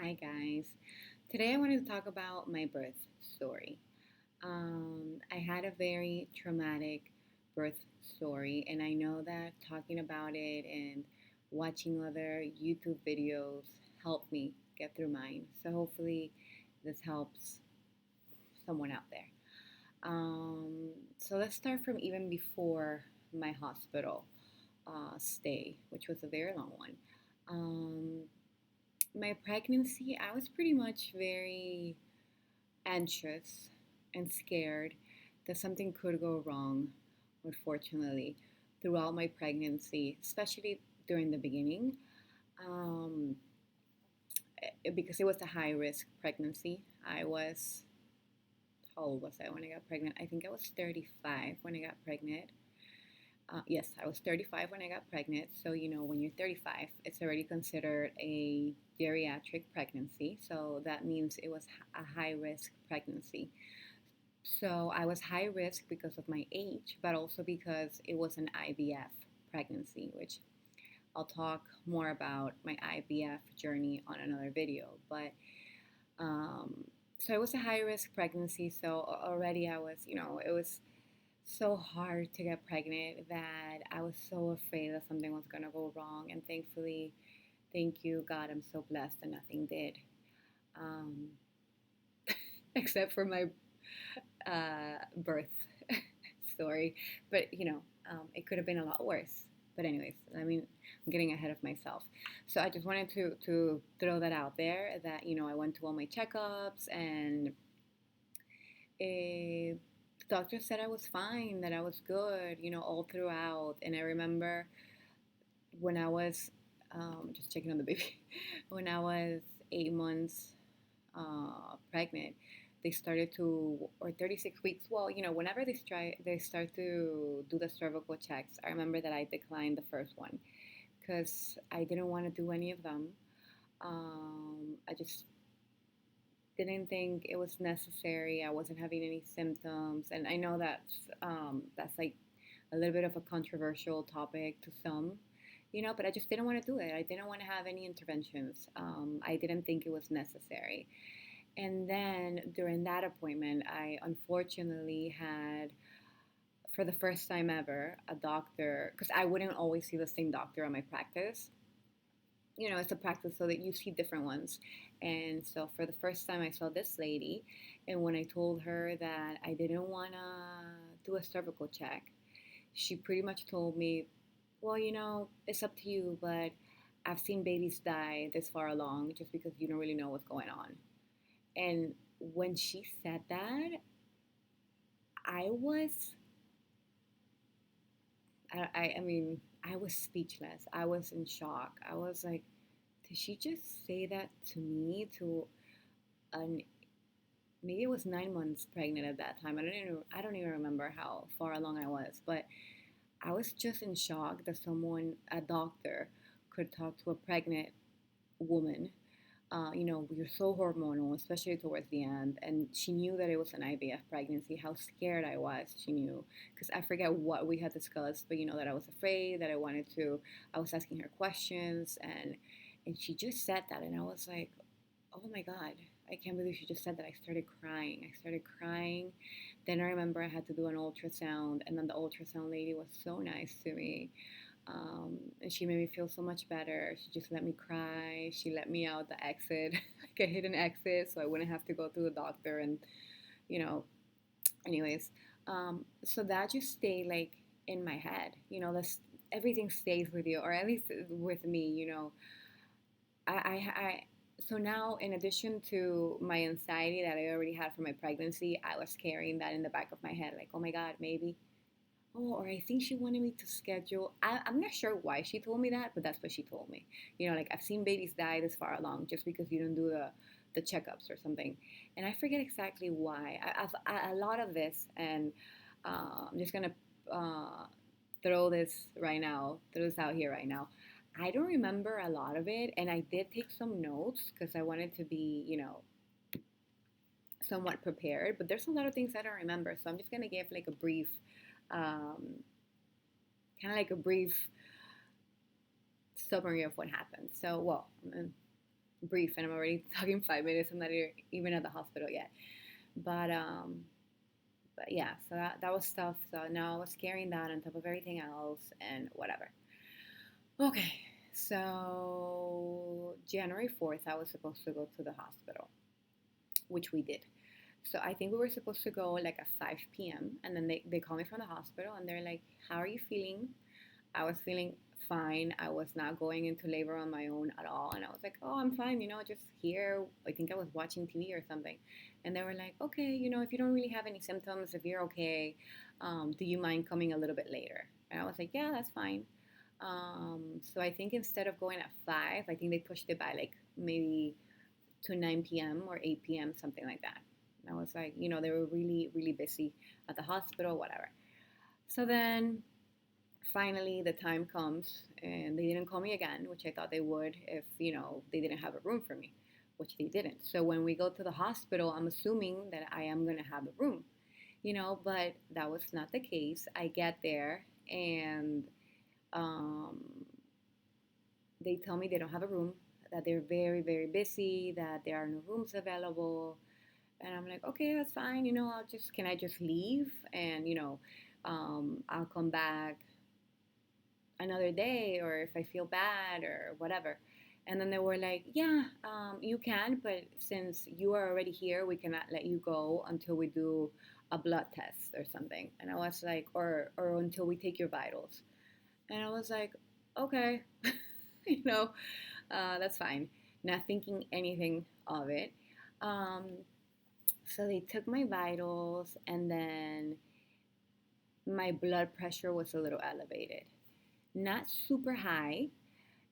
Hi, guys. Today I wanted to talk about my birth story. I had a very traumatic birth story, and I know that talking about it and watching other YouTube videos helped me get through mine. So hopefully, this helps someone out there. So let's start from even before my hospital stay, which was a very long one. Um, my pregnancy, I was pretty much very anxious and scared that something could go wrong, unfortunately, throughout my pregnancy, especially during the beginning, um, because it was a high risk pregnancy. How old was I when I got pregnant? I think I was 35 when I got pregnant. Yes, I was 35 when I got pregnant. So, when you're 35, it's already considered a geriatric pregnancy. So that means it was a high risk pregnancy. So I was high risk because of my age, but also because it was an IVF pregnancy, which I'll talk more about my IVF journey on another video. But um, so it was a high risk pregnancy. So already I was, it was so hard to get pregnant that I was so afraid that something was going to go wrong. And thankfully, thank you, God, I'm so blessed that nothing did. Um, except for my birth story. But, it could have been a lot worse. But, anyways, I'm getting ahead of myself. So I just wanted to throw that out there that, I went to all my checkups and the doctor said I was fine, that I was good, all throughout. And I remember when I was just checking on the baby, when I was 8 months pregnant, they started to, or 36 weeks. Well, whenever they start to do the cervical checks. I remember that I declined the first one because I didn't want to do any of them. I just didn't think it was necessary. I wasn't having any symptoms, and I know that's like a little bit of a controversial topic to some, but I just didn't want to do it. I didn't want to have any interventions. I didn't think it was necessary. And then during that appointment, I unfortunately had, for the first time ever, a doctor, because I wouldn't always see the same doctor at my practice. It's a practice so that you see different ones. And so for the first time, I saw this lady. And when I told her that I didn't want to do a cervical check, she pretty much told me, well, it's up to you, but I've seen babies die this far along just because you don't really know what's going on. And when she said that, I was, I was speechless. I was in shock. I was like, did she just say that to me? An Maybe it was 9 months pregnant at that time. I don't even remember how far along I was, but I was just in shock that a doctor, could talk to a pregnant woman. You're so hormonal, especially towards the end. And she knew that it was an IVF pregnancy, how scared I was. She knew, because I forget what we had discussed, but that I was afraid, that I was asking her questions, and she just said that. And I was like, oh my God, I can't believe she just said that. I started crying. Then I remember I had to do an ultrasound, and then the ultrasound lady was so nice to me. And she made me feel so much better. She just let me cry. She let me out the exit, like a hidden exit, so I wouldn't have to go through the doctor. And, you know, anyways, so that just stayed like in my head. Everything stays with you, or at least with me. I so now, in addition to my anxiety that I already had from my pregnancy, I was carrying that in the back of my head, like, oh my God, maybe. Oh, or I think she wanted me to schedule. I'm not sure why she told me that, but that's what she told me. Like, I've seen babies die this far along just because you don't do the checkups or something. And I forget exactly why. A lot of this, and I'm just going to throw this out here right now. I don't remember a lot of it, and I did take some notes because I wanted to be, somewhat prepared. But there's a lot of things I don't remember, so I'm just gonna give like a brief, um, kind of like a brief summary of what happened. So, well, brief, and I'm already talking 5 minutes. I'm not even at the hospital yet. But um, but yeah, so that was tough. So now I was carrying that on top of everything else and whatever. Okay, so January 4th, I was supposed to go to the hospital, which we did. So I think we were supposed to go like at 5 p.m. And then they called me from the hospital and they're like, how are you feeling? I was feeling fine. I was not going into labor on my own at all. And I was like, oh, I'm fine, just here. I think I was watching TV or something. And they were like, okay, if you don't really have any symptoms, if you're okay, do you mind coming a little bit later? And I was like, yeah, that's fine. So I think instead of going at 5, I think they pushed it by like maybe to 9 p.m. or 8 p.m., something like that. And I was like, they were really, really busy at the hospital, whatever. So then finally the time comes and they didn't call me again, which I thought they would if, they didn't have a room for me, which they didn't. So when we go to the hospital, I'm assuming that I am going to have a room, but that was not the case. I get there and um, they tell me they don't have a room, that they're very, very busy, that there are no rooms available. And I'm like, okay, that's fine. Can I just leave? And, I'll come back another day or if I feel bad or whatever. And then they were like, yeah, you can, but since you are already here, we cannot let you go until we do a blood test or something. And I was like, or until we take your vitals. And I was like, okay, you know, that's fine. Not thinking anything of it. Um, so they took my vitals, and then my blood pressure was a little elevated. Not super high.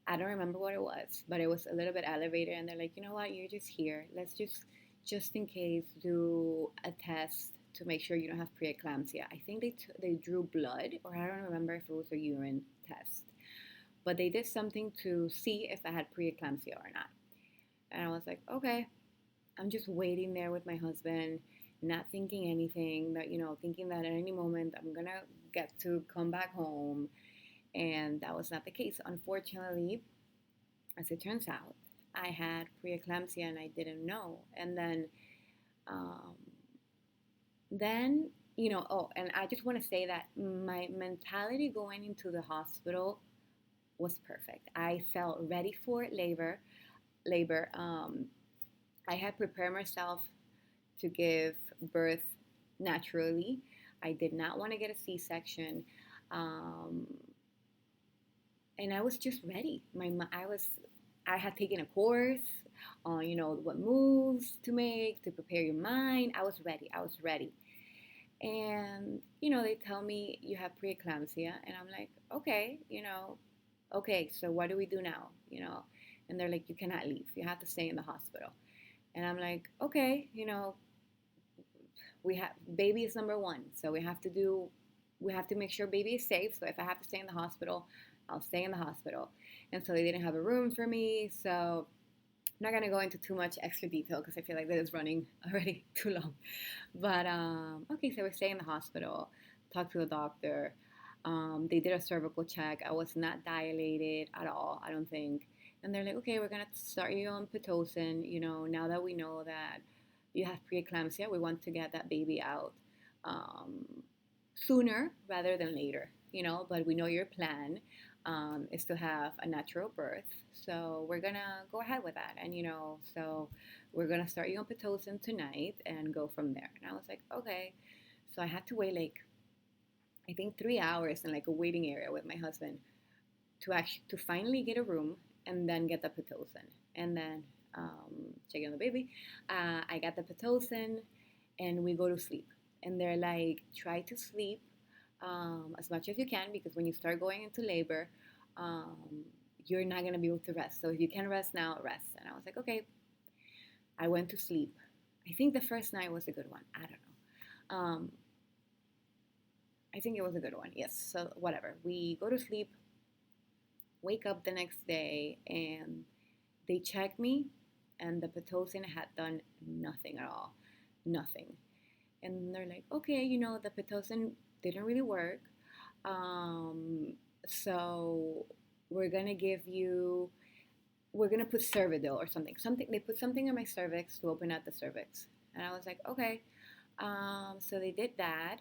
I don't remember what it was, but it was a little bit elevated. And they're like, you know what? You're just here. Let's just in case, do a test to make sure you don't have preeclampsia. I think they drew blood, or I don't remember if it was a urine test, but they did something to see if I had preeclampsia or not. And I was like, okay. I'm just waiting there with my husband, not thinking anything, that, thinking that at any moment I'm going to get to come back home. And that was not the case. Unfortunately, as it turns out, I had preeclampsia and I didn't know. And um, then, oh, and I just want to say that my mentality going into the hospital was perfect. I felt ready for labor. I had prepared myself to give birth naturally. I did not want to get a C-section, um, and I was just ready. I had taken a course on what moves to make to prepare your mind. I was ready. And they tell me you have preeclampsia, and I'm like, okay, okay. So what do we do now? And they're like, you cannot leave. You have to stay in the hospital. And I'm like, okay, we have baby is number one, so we have to make sure baby is safe. So if I have to stay in the hospital, I'll stay in the hospital. And so they didn't have a room for me. So I'm not gonna go into too much extra detail because I feel like this is running already too long. But okay, so we stay in the hospital, talk to the doctor. They did a cervical check. I was not dilated at all, I don't think. And they're like, okay, we're gonna start you on pitocin. Now that we know that you have preeclampsia, we want to get that baby out um, sooner rather than later. But we know your plan is to have a natural birth, so we're gonna go ahead with that. And so we're gonna start you on pitocin tonight and go from there. And I was like, okay. So I had to wait like I think 3 hours in like a waiting area with my husband to finally get a room and then get the pitocin and then checking on the baby. I got the pitocin and we go to sleep. And they're like, try to sleep as much as you can because when you start going into labor, um, you're not gonna be able to rest. So if you can rest now, rest. And I was like, okay. I went to sleep. I think the first night was a good one. I don't know. I think it was a good one. Yes. So whatever. We go to sleep, wake up the next day, and they checked me, and the pitocin had done nothing at all. Nothing. And they're like, okay, the pitocin didn't really work. So we're gonna give you we're gonna put Cervidil or something. Something they put something in my cervix to open up the cervix, and I was like, okay. So they did that,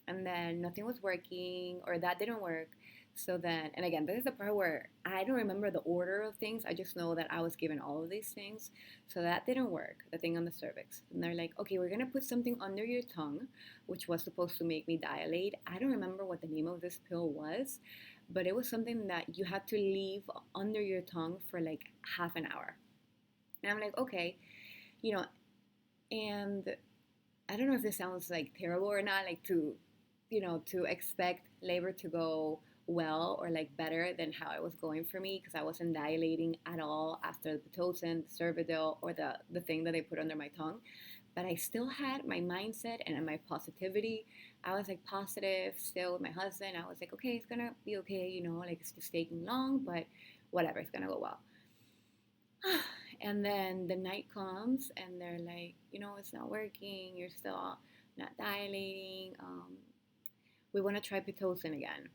and then nothing was working, or that didn't work. So then, and again, this is the part where I don't remember the order of things. I just know that I was given all of these things. So that didn't work, the thing on the cervix. And they're like, okay, we're gonna put something under your tongue, which was supposed to make me dilate. I don't remember what the name of this pill was, but it was something that you had to leave under your tongue for like half an hour. And I'm like, okay, you know, and I don't know if this sounds like terrible or not, like to expect labor to go well or like better than how it was going for me because I wasn't dilating at all after the Pitocin, the Cervidil, or the thing that they put under my tongue. But I still had my mindset and my positivity. I was like positive still with my husband. I was like, okay, it's gonna be okay, like it's just taking long, but whatever, it's gonna go well. And then the night comes and they're like, it's not working. You're still not dilating. We want to try Pitocin again.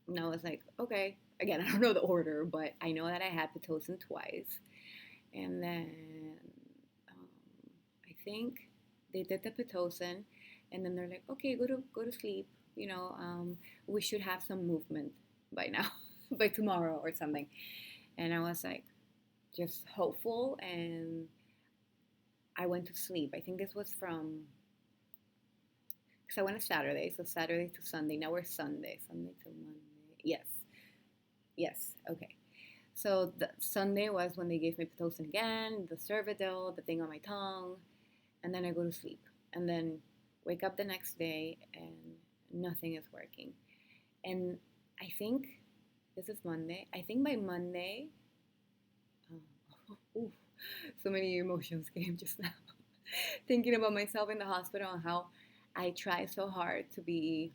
And I was like, okay. Again, I don't know the order, but I know that I had Pitocin twice. And then um, I think they did the Pitocin, and then they're like, okay, go to sleep. We should have some movement by now, by tomorrow or something. And I was like, just hopeful, and I went to sleep. I think this was from because I went to Saturday, so Saturday to Sunday. Now we're Sunday to Monday. Yes, yes, okay. So the Sunday was when they gave me Pitocin again, the Cervidil, the thing on my tongue, and then I go to sleep, and then wake up the next day and nothing is working. And I think this is Monday. I think by Monday, ooh, so many emotions came just now. Thinking about myself in the hospital and how I try so hard to be,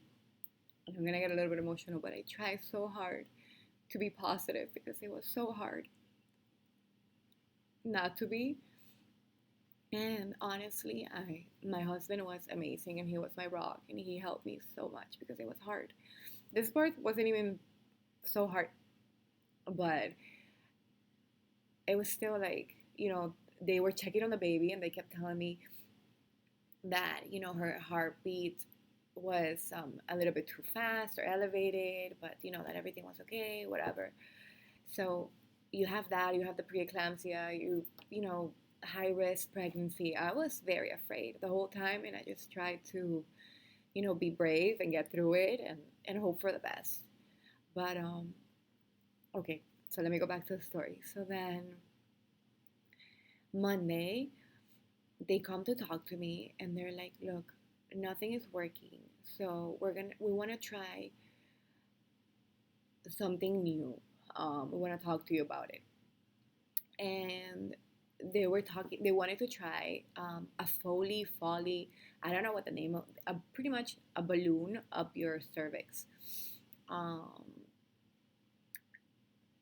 and I'm gonna get a little bit emotional, but I try so hard to be positive because it was so hard not to be. And honestly, my husband was amazing and he was my rock and he helped me so much because it was hard. This part wasn't even so hard, but it was still like, they were checking on the baby and they kept telling me that, her heartbeat was a little bit too fast or elevated, but, that everything was okay, whatever. So you have that, you have the preeclampsia, high risk pregnancy. I was very afraid the whole time, and I just tried to, be brave and get through it and hope for the best. But, okay, so let me go back to the story. So then Monday, they come to talk to me and they're like, look, nothing is working. So we want to try something new. We want to talk to you about it. And they wanted to try a Foley, I don't know what the name of, pretty much a balloon up your cervix. Um,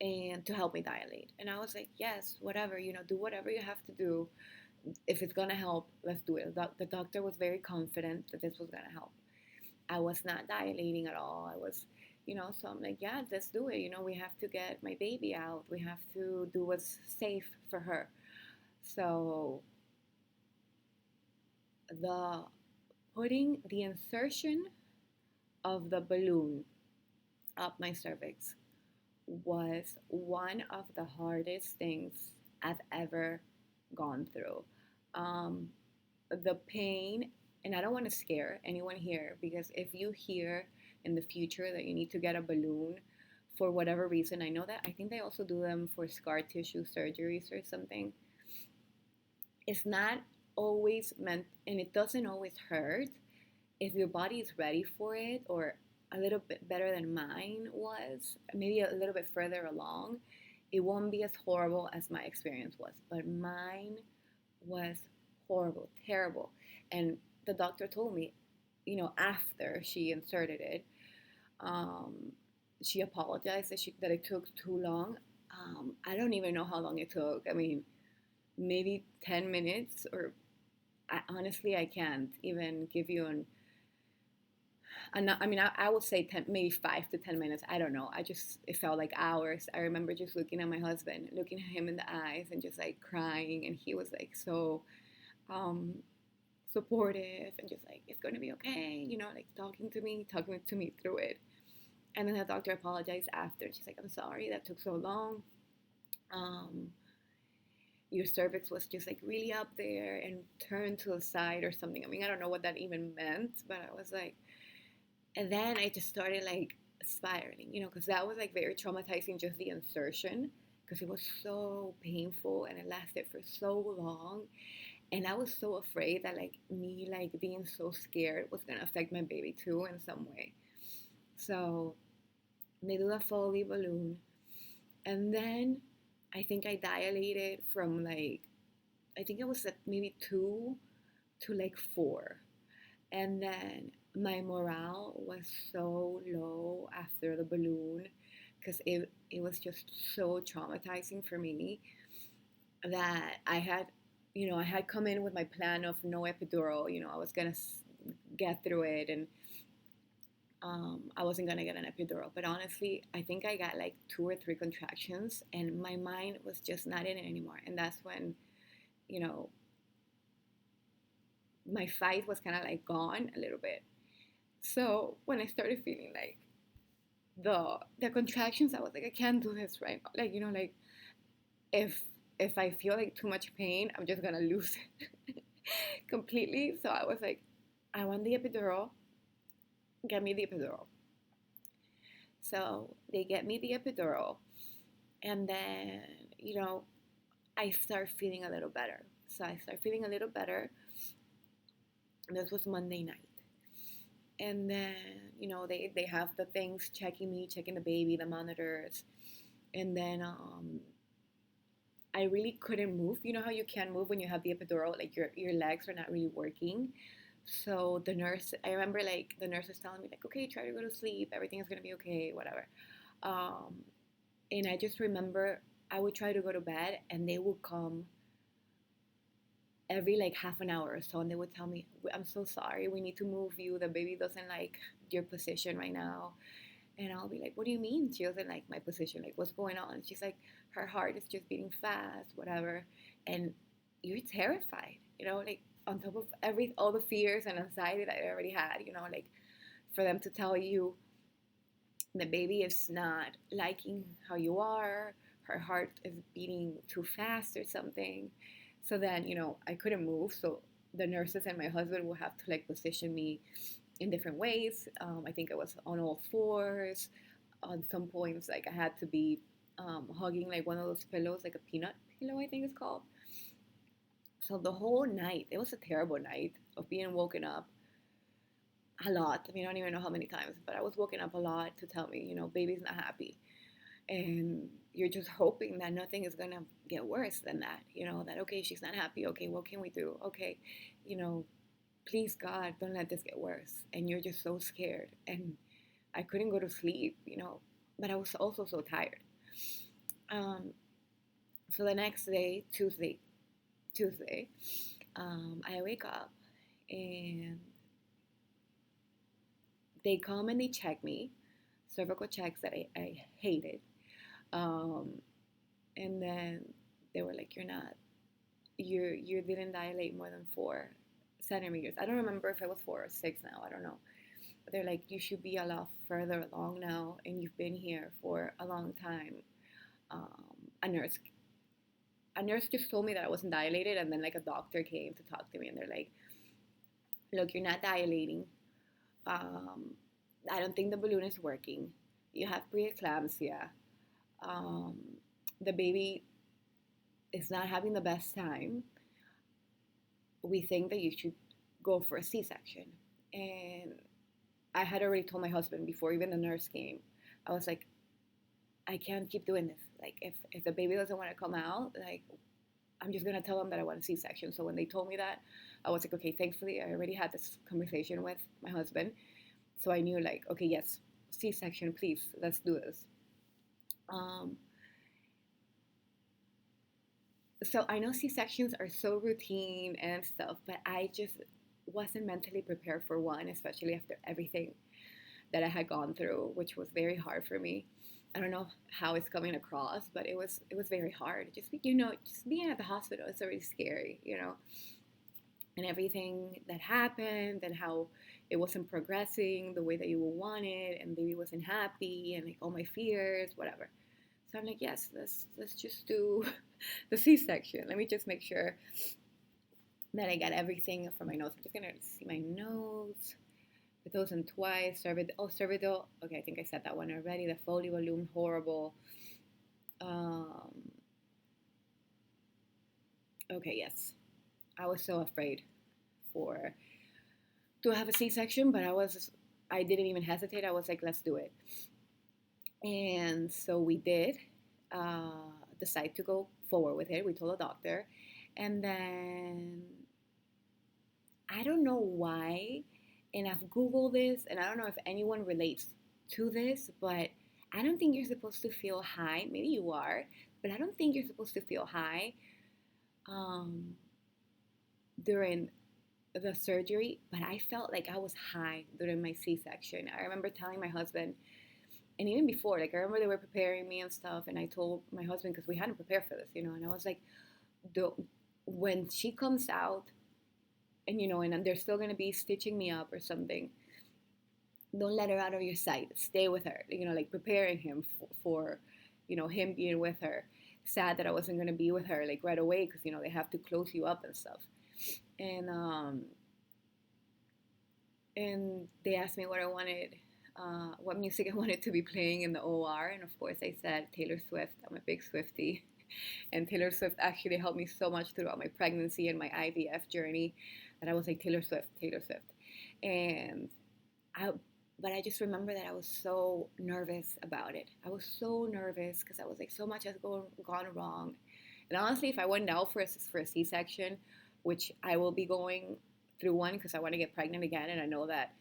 and to help me dilate. And I was like, yes, whatever, do whatever you have to do. If it's gonna help, let's do it. The doctor was very confident that this was gonna help. I was not dilating at all. I was, so I'm like, yeah, let's do it. We have to get my baby out. We have to do what's safe for her. So the putting the insertion of the balloon up my cervix was one of the hardest things I've ever gone through. Um, the pain, and I don't want to scare anyone here because if you hear in the future that you need to get a balloon for whatever reason, I think they also do them for scar tissue surgeries or something. It's not always meant, and it doesn't always hurt if your body is ready for it, or a little bit better than mine was, maybe a little bit further along. It won't be as horrible as my experience was, but mine was horrible, terrible. And the doctor told me, after she inserted it, um, she apologized that it took too long. I don't even know how long it took. I mean, maybe 10 minutes, or honestly, I can't even give you And I mean, I would say 10, maybe 5 to 10 minutes. I don't know. It felt like hours. I remember just looking at my husband, looking at him in the eyes, and just like crying. And he was like so um, supportive and just like, it's going to be okay, like talking to me through it. And then the doctor apologized after. She's like, I'm sorry that took so long. Um, your cervix was just like really up there and turned to the side or something. I mean, I don't know what that even meant, but I was like, and then I just started like spiraling, because that was like very traumatizing, just the insertion, because it was so painful and it lasted for so long. And I was so afraid that like me like being so scared was gonna affect my baby too in some way. So they do the Foley balloon, and then I think I dilated from like, I think it was at maybe 2 to like 4, and then my morale was so low after the balloon because it was just so traumatizing for me that I had come in with my plan of no epidural. I was gonna get through it, and I wasn't gonna get an epidural. But honestly, I think I got like 2 or 3 contractions, and my mind was just not in it anymore. And that's when, you know, my fight was kind of like gone a little bit. So when I started feeling like the contractions, I was like, I can't do this right now. Like, like if if I feel like too much pain, I'm just gonna lose it completely. So I was like, I want the epidural. Get me the epidural. So they get me the epidural, and then I start feeling a little better. So I start feeling a little better. This was Monday night, and then they have the things checking me, checking the baby, the monitors, and then I really couldn't move. You know how you can't move when you have the epidural, like your legs are not really working. So the nurse, I remember like the nurse was telling me like, okay, try to go to sleep. Everything is gonna be okay, whatever. Um, and I just remember I would try to go to bed, and they would come every like half an hour or so, and they would tell me, I'm so sorry, we need to move you. The baby doesn't like your position right now. And I'll be like, what do you mean she doesn't like my position? Like, what's going on? She's like, her heart is just beating fast, whatever. And you're terrified, like on top of all the fears and anxiety that I already had, like for them to tell you the baby is not liking how you are, her heart is beating too fast or something. So then, I couldn't move. So the nurses and my husband will have to like position me in different ways. I think I was on all fours. On some points, like I had to be hugging like one of those pillows, like a peanut pillow, I think it's called. So the whole night, it was a terrible night of being woken up a lot. I mean, I don't even know how many times, but I was woken up a lot to tell me, baby's not happy. And you're just hoping that nothing is gonna get worse than that, that okay, she's not happy. Okay, what can we do? Okay, you know, please God, don't let this get worse. And you're just so scared. And I couldn't go to sleep, but I was also so tired. Um, so the next day, Tuesday, I wake up and they come and they check me, cervical checks that I hated. Um, and then they were like, you didn't dilate more than 4 centimeters. I don't remember if it was 4 or 6 now. I don't know. But they're like, you should be a lot further along now, and you've been here for a long time. Um, a nurse, a nurse just told me that I wasn't dilated, and then like a doctor came to talk to me, and they're like, look, you're not dilating. Um, I don't think the balloon is working. You have preeclampsia. Um, the baby is not having the best time. We think that you should go for a C-section. And I had already told my husband before even the nurse came. I was like, I can't keep doing this. Like, if the baby doesn't want to come out, like, I'm just gonna tell them that I want a C-section. So when they told me that, I was like, okay. Thankfully, I already had this conversation with my husband, so I knew like, okay, yes, C-section, please, let's do this. Um, so I know C-sections are so routine and stuff, but I just wasn't mentally prepared for one, especially after everything that I had gone through, which was very hard for me. I don't know how it's coming across, but it was very hard. Just being at the hospital is already scary, and everything that happened and how it wasn't progressing the way that you would want it, and baby wasn't happy, and like all my fears, whatever. So I'm like, yes, let's just do the C-section. Let me just make sure that I got everything from my notes. I'm just gonna see my notes. Pitocin twice. Cervidil. Okay, I think I said that one already. The Foley balloon, horrible. Um, okay, yes. I was so afraid for to have a C-section, but I didn't even hesitate. I was like, let's do it. And so we did decide to go forward with it. We told the doctor. And then I don't know why, and I've Googled this, and I don't know if anyone relates to this, but I don't think you're supposed to feel high. Maybe you are, but I don't think you're supposed to feel high um, during the surgery. But I felt like I was high during my C-section. I remember telling my husband, and even before, like I remember they were preparing me and stuff, and I told my husband because we hadn't prepared for this, and I was like, when she comes out, and they're still gonna be stitching me up or something, don't let her out of your sight. Stay with her, like preparing him for him being with her. Sad that I wasn't gonna be with her like right away because they have to close you up and stuff. And they asked me what music I wanted to be playing in the OR, and of course I said Taylor Swift. I'm a big Swiftie, and Taylor Swift actually helped me so much throughout my pregnancy and my IVF journey that I was like Taylor Swift, Taylor Swift, and I. But I just remember that I was so nervous about it. I was so nervous because I was like, so much has gone wrong. And honestly, if I went out for a C-section, which I will be going through one because I want to get pregnant again, and I know that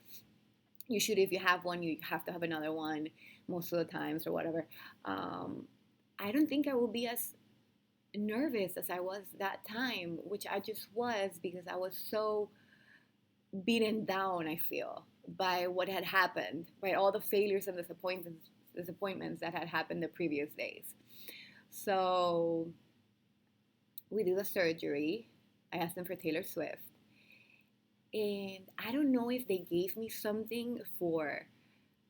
usually if you have one, you have to have another one most of the times or whatever. I don't think I will be as nervous as I was that time, which I just was because I was so beaten down, I feel, by what had happened, by all the failures and disappointments that had happened the previous days. So we do the surgery. I asked them for Taylor Swift. And I don't know if they gave me something for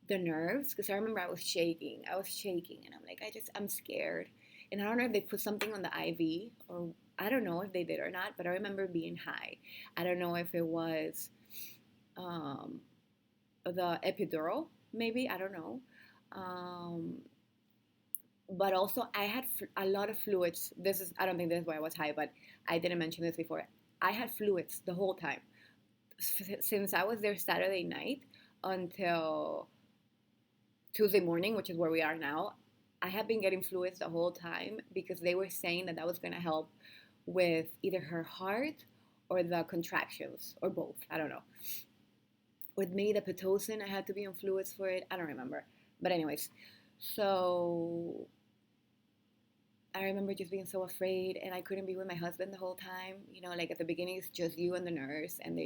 the nerves because I remember I was shaking. And I'm like, I'm scared. And I don't know if they put something on the IV or I don't know if they did or not, but I remember being high. I don't know if it was um, the epidural, maybe. I don't know. Um, but also, I had a lot of fluids. I don't think this is why I was high, but I didn't mention this before. I had fluids the whole time. Since I was there Saturday night until Tuesday morning, which is where we are now, I have been getting fluids the whole time because they were saying that was going to help with either her heart or the contractions or both. I don't know. With me, the Pitocin, I had to be on fluids for it. I don't remember. But anyways, so I remember just being so afraid, and I couldn't be with my husband the whole time. Like at the beginning, it's just you and the nurse, and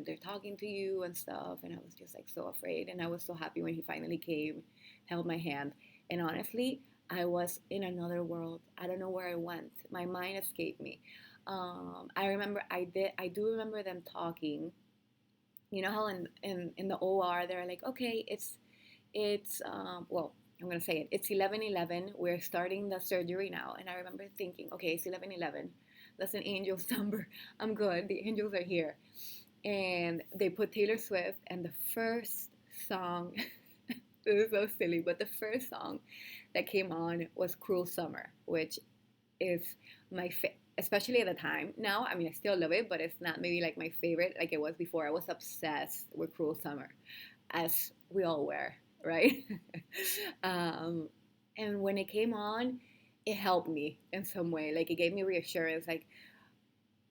they're talking to you and stuff. And I was just like so afraid, and I was so happy when he finally came, held my hand, and honestly, I was in another world. I don't know where I went. My mind escaped me. I do remember them talking. You know how in the OR they're like, okay, well, I'm gonna say it. It's 11:11. We're starting the surgery now, and I remember thinking, okay, it's 11:11. That's an angel's number. I'm good. The angels are here, and they put Taylor Swift, and the first song. This is so silly, but the first song that came on was "Cruel Summer," which is especially at the time. Now, I mean, I still love it, but it's not maybe like my favorite like it was before. I was obsessed with "Cruel Summer," as we all were, right? um, and when it came on, it helped me in some way. Like it gave me reassurance. Like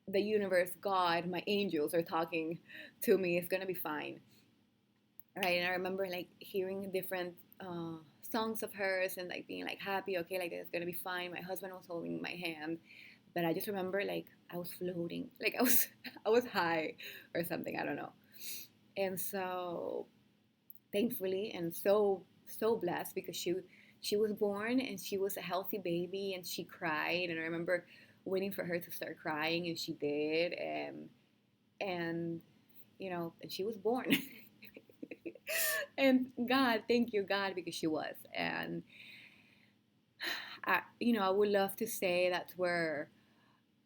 the universe, God, my angels are talking to me. It's gonna be fine, right? And I remember like hearing different songs of hers and like being like happy. Okay, like it's gonna be fine. My husband was holding my hand, But I just remember like I was floating, like I was I was high or something. I don't know. And so thankfully and so blessed because she was born and she was a healthy baby and she cried and I remember waiting for her to start crying and she did and and she was born. And God, thank you God because she was. And I would love to say that's where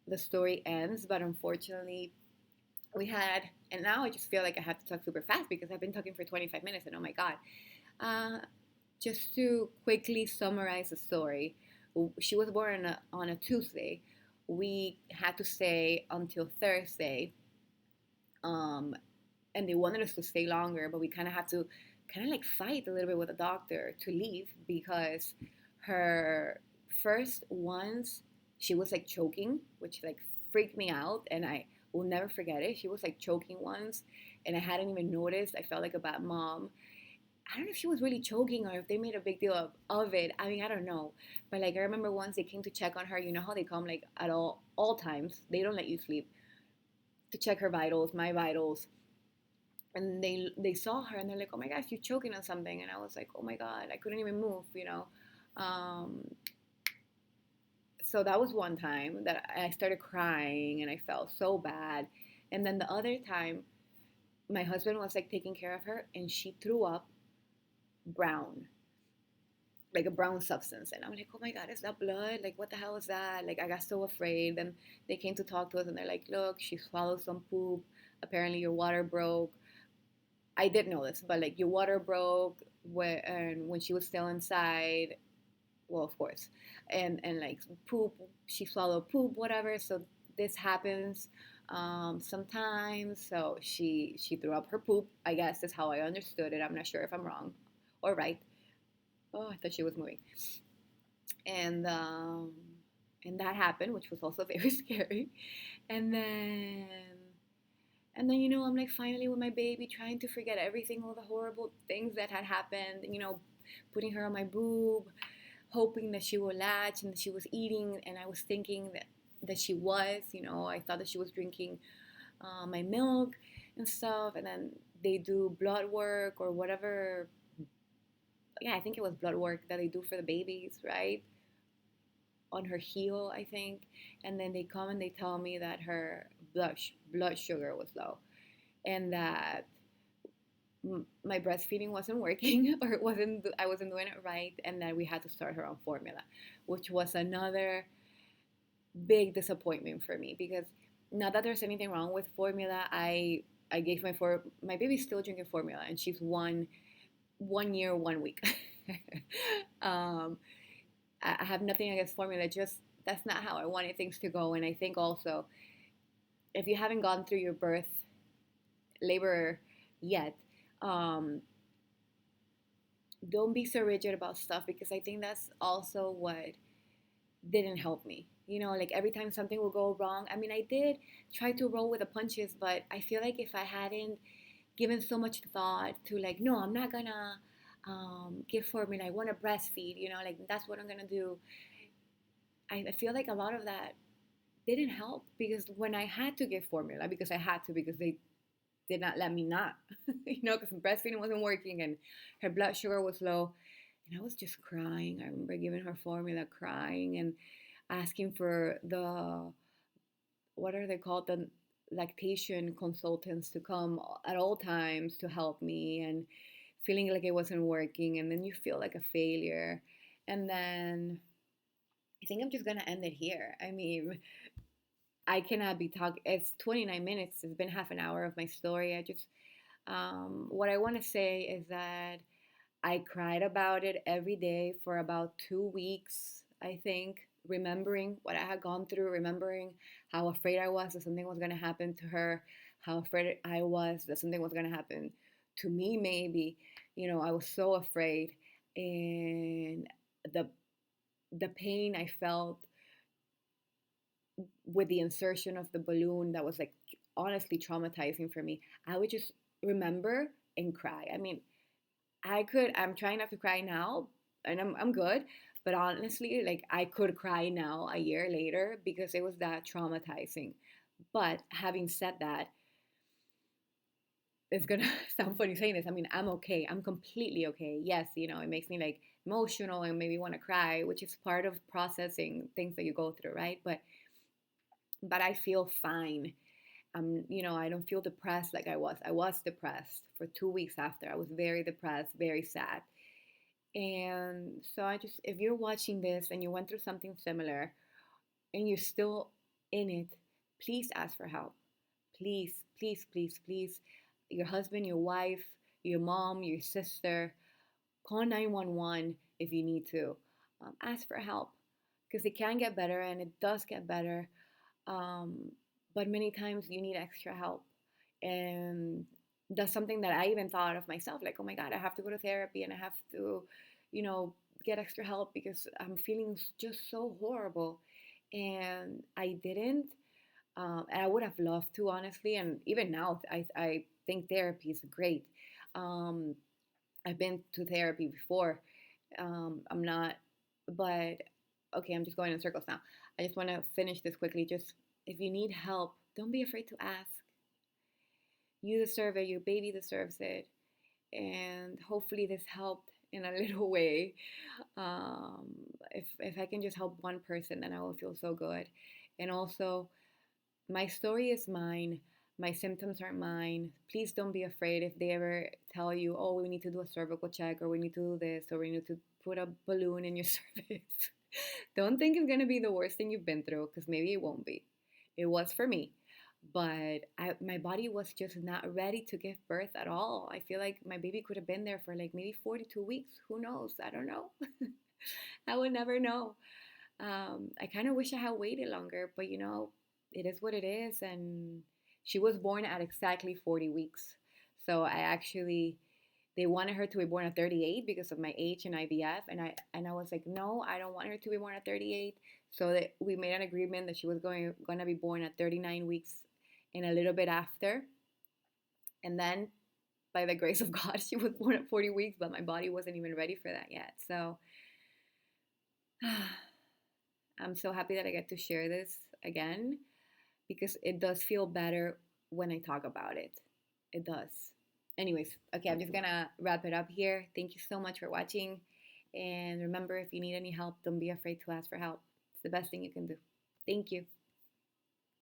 the story ends, but unfortunately we had, and now I just feel like I have to talk super fast because I've been talking for 25 minutes and oh my God. uh, just to quickly summarize the story, she was born on a Tuesday. We had to stay until Thursday, um, and they wanted us to stay longer, but we kind of had to kind of like fight a little bit with the doctor to leave because her first once she was like choking, which like freaked me out, and I will never forget it. She was like choking once, and I hadn't even noticed. I felt like a bad mom. I don't know if she was really choking or if they made a big deal of it. I mean, I don't know. But like I remember once they came to check on her, you know how they come like at all times. They don't let you sleep to check her vitals, my vitals. And they saw her and they're like, "Oh my gosh, you're choking on something." And I was like, "Oh my God, I couldn't even move. Um, so that was one time that I started crying and I felt so bad. And then the other time, my husband was like taking care of her and she threw up brown, like a brown substance. And I'm like, oh my God, is that blood? Like, what the hell is that? Like, I got so afraid. Then they came to talk to us and they're like, look, she swallowed some poop. Apparently, your water broke. I did know this, but like, your water broke when she was still inside. Well, of course. And like, poop, she swallowed poop, whatever. So this happens sometimes. So she threw up her poop. I guess is how I understood it. I'm not sure if I'm wrong or right. Oh, I thought she was moving. and um, and that happened, which was also very scary. And then I'm like finally with my baby, trying to forget everything, all the horrible things that had happened. Putting her on my boob, hoping that she would latch and that she was eating, and I was thinking that she was. I thought that she was drinking my milk and stuff, and then they do blood work or whatever. Yeah, I think it was blood work that they do for the babies, right? On her heel, I think. And then they come and they tell me that her blood sugar was low, and that my breastfeeding wasn't working, or I wasn't doing it right, and that we had to start her on formula, which was another big disappointment for me because not that there's anything wrong with formula. I gave my baby's still drinking formula, and she's 1 year 1 week. um, I have nothing against formula, just that's not how I wanted things to go. And I think also, if you haven't gone through your labor yet, um, don't be so rigid about stuff because I think that's also what didn't help me. Like every time something will go wrong, I mean, I did try to roll with the punches, but I feel like if I hadn't given so much thought to like, no, I'm not gonna give formula, I want to breastfeed, like that's what I'm gonna do. I feel like a lot of that didn't help because when I had to give formula, because I had to, because they did not let me not, because breastfeeding wasn't working and her blood sugar was low. And I was just crying. I remember giving her formula, crying and asking for what are they called? The lactation consultants to come at all times to help me, and feeling like it wasn't working. And then you feel like a failure. And then I think I'm just going to end it here. I mean, I cannot be talking. It's 29 minutes. It's been half an hour of my story. What I want to say is that I cried about it every day for about 2 weeks, I think, remembering what I had gone through, remembering how afraid I was that something was going to happen to her, how afraid I was that something was going to happen to me, maybe. I was so afraid. And the, the pain I felt with the insertion of the balloon, that was like honestly traumatizing for me. I would just remember and cry. I mean, I'm trying not to cry now, and I'm good, But honestly, like I could cry now a year later because it was that traumatizing. But having said that, it's gonna sound funny saying this. I mean, I'm okay. I'm completely okay. Yes, it makes me like emotional and maybe want to cry, which is part of processing things that you go through, right? But I feel fine. I don't feel depressed like I was. I was depressed for 2 weeks after. I was very depressed, very sad. And so if you're watching this and you went through something similar and you're still in it, please ask for help. Please, please, please, please. Your husband, your wife, your mom, your sister, call 911 if you need to. Ask for help because it can get better and it does get better. Um, but many times you need extra help. And that's something that I even thought of myself like, oh my God, I have to go to therapy and I have to, you know, get extra help because I'm feeling just so horrible. And I didn't. And I would have loved to, honestly. And even now, I think therapy is great. Um, I've been to therapy before. I'm not, but okay, I'm just going in circles now. I just want to finish this quickly. Just if you need help, don't be afraid to ask. You deserve it. Your baby deserves it. And hopefully, this helped in a little way. Um, if I can just help one person, then I will feel so good. And also, my story is mine. My symptoms are mine. Please don't be afraid if they ever tell you, oh, we need to do a cervical check, or we need to do this, or we need to put a balloon in your cervix. Don't think it's going to be the worst thing you've been through because maybe it won't be. It was for me. But my body was just not ready to give birth at all. I feel like my baby could have been there for like maybe 42 weeks. Who knows? I don't know. I would never know. I kind of wish I had waited longer, but it is what it is. And she was born at exactly 40 weeks. So they wanted her to be born at 38 because of my age and IVF. And I was like, no, I don't want her to be born at 38. So we made an agreement that she was going to be born at 39 weeks and a little bit after. And then by the grace of God, she was born at 40 weeks, but my body wasn't even ready for that yet. So I'm so happy that I get to share this again because it does feel better when I talk about it. It does. Anyways, okay, I'm just gonna wrap it up here. Thank you so much for watching. And remember, if you need any help, don't be afraid to ask for help. It's the best thing you can do. Thank you.